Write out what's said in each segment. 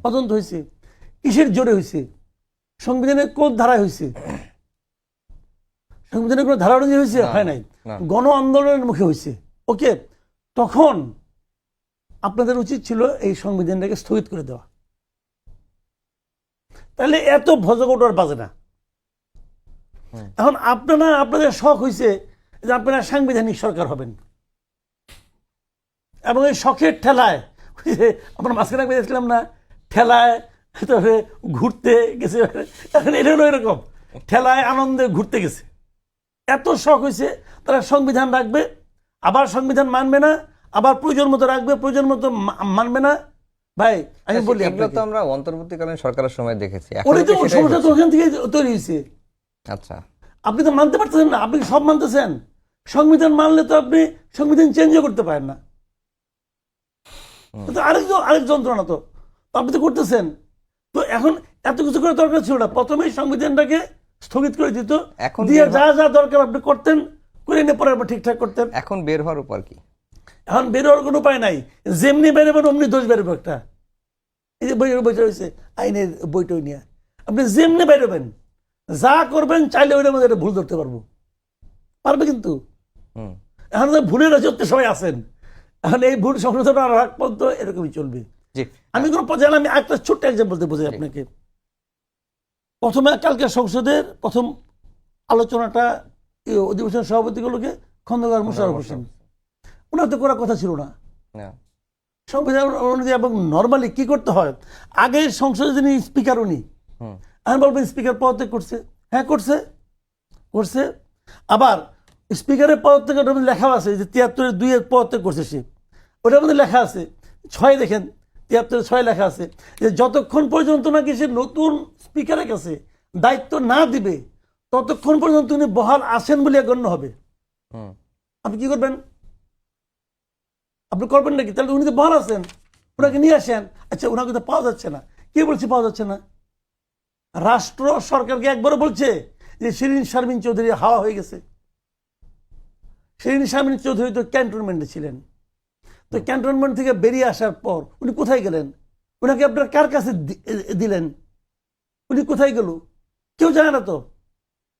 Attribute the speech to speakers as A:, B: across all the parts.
A: তদন্ত হয়েছে, কিসের জোরে হয়েছে? সংবিধানের কোন ধারায় হয়েছে? সংবিধানের কোনো ধারা অনুযায়ী হয়েছে? হয় নাই, গণ আন্দোলনের মুখে হয়েছে। ওকে, তখন আপনাদের উচিত ছিল এই সংবিধানটাকে স্থগিত করে দেওয়া। তাহলে এত ভজগোটার বাজে না। এখন আপনাদের শখ হয়েছে যে আপনারা সাংবিধানিক সরকার হবেন, এবং এই শখের ঠেলায় আপনার মাঝখানে দেখছিলাম না, ঠেলায় তারপরে ঘুরতে গেছে। এখন এটা হলো এরকম, ঠেলায় আনন্দে ঘুরতে গেছে। এত শখ হয়েছে তারা সংবিধান রাখবে, আবার সংবিধান মানবে না, আবার প্রয়োজন মতো রাখবে, প্রয়োজন মতো মানবে না। ভাই আমি বলি,
B: এগুলো তো আমরা অন্তর্বর্তীকালীন সরকারের সময় দেখেছি।
A: ওটাই তো সমস্যা, তো ওখান থেকে তৈরি হয়েছে।
B: আচ্ছা,
A: আপনি তো মানতে পারতেছেন না, আপনি সব মানতেছেন। সংবিধান মানলে তো আপনি সংবিধান চেঞ্জও করতে পারেন না, আরেক যন্ত্রণা। তো আপনি তো করতেছেন। তো এখন এত কিছু করে দরকার ছিল না, প্রথমেই সংবিধানটাকে স্থগিত করে দিত, দিয়ে যা যা দরকার আপনি করতেন, করে নিয়ে পরে ঠিকঠাক করতেন।
B: এখন বের হওয়ার উপর কি?
A: এখন বের হওয়ার কোনো উপায় নাই, যেমনি বেরোবেন অমনি দোষ বেরোবে একটা। এই যে বইটা হয়েছে আইনের বইটা নিয়ে, আপনি যেমনি বেরোবেন, যা করবেন চাইলে ওইটার মধ্যে ভুল ধরতে পারবে। কিন্তু এখন ভুলের রাজত্বে সবাই আছেন, এখন এই ভুল সংশোধন রাখ পর্যন্ত এরকমই চলবে। আমি কোনো পর্যায়ে, আমি একটা ছোট্ট এক্সাম্পল দিয়ে বোঝাই আপনাকে। প্রথমে কালকে সংসদের প্রথম আলোচনাটা অধিবেশন সভাপতিগুলোকে খন্দকার মোশাররফ হোসেন, ওনার তো করার কথা ছিল না সংবিধান অনুযায়ী। এবং নর্মালি কি করতে হয়, আগে সংসদের যিনি স্পিকার উনি, আমি বলবেন স্পিকার পদত্যাগ করছে, হ্যাঁ করছে। আবার স্পিকারের পদত্যাগের মধ্যে লেখা আছে যে ৭৩-২ পদত্যাগ করছে সে, ওটার মধ্যে লেখা আছে ৬, দেখেন ৭৩-৬ লেখা আছে যে যতক্ষণ পর্যন্ত নাকি সে নতুন স্পিকারের কাছে দায়িত্ব না দিবে ততক্ষণ পর্যন্ত উনি বহাল আছেন বলে গণ্য হবে। আপনি কি করবেন? আপনি করবেন নাকি? তাহলে উনি তো বহাল আছেন, ওনাকে নিয়ে আসেন। আচ্ছা, ওনাকে তো পাওয়া যাচ্ছে না, কে বলছে পাওয়া যাচ্ছে না? রাষ্ট্র সরকারকে একবারও বলছে যে শিরিন শারমিন চৌধুরী হাওয়া হয়ে গেছে? শিরিন শারমিন চৌধুরী তো ক্যান্টনমেন্টে ছিলেন, তো ক্যান্টনমেন্ট থেকে বেরিয়ে আসার পর উনি কোথায় গেলেন? উনাকে আপনার কার কাছে দিলেন? উনি কোথায় গেল? কেউ জানে না তো।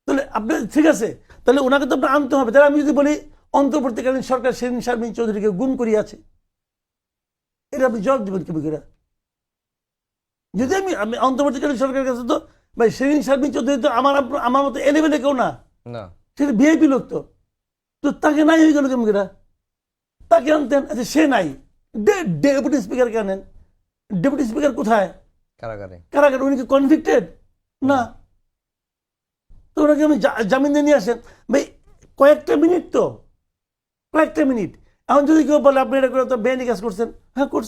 A: তাহলে আপনি ঠিক আছে, তাহলে ওনাকে তো আপনার আনতে হবে। তাহলে আমি যদি বলি অন্তর্বর্তীকালীন সরকার শিরিন শারমিন চৌধুরীকে গুম করিয়াছে, এটা আপনি জবাব দেবেন কি করে? যদি আমি অন্তর্বর্তীকালীন সরকারের কাছে, তো ভাই শিরিন শারমিন চৌধুরী তো আমার মতো এলেবেলে কেউ না, সেটা ভিআইপি লোক। তো তাকে নাই হয়ে গেল কেমন করে? তাকে আনতেন। আচ্ছা, সে নাই, ডেপুটি স্পিকারকে আনেন। ডেপুটি স্পিকার কোথায়? কারাগারে। উনি কি কনভিক্টেড না? তো ওনাকে আমি জামিন দিয়ে নিয়ে আসেন। ভাই কয়েকটা মিনিট। এখন যদি কেউ বলে আপনি এটা করে তো বেআইনি কাজ করছেন, হ্যাঁ করছেন।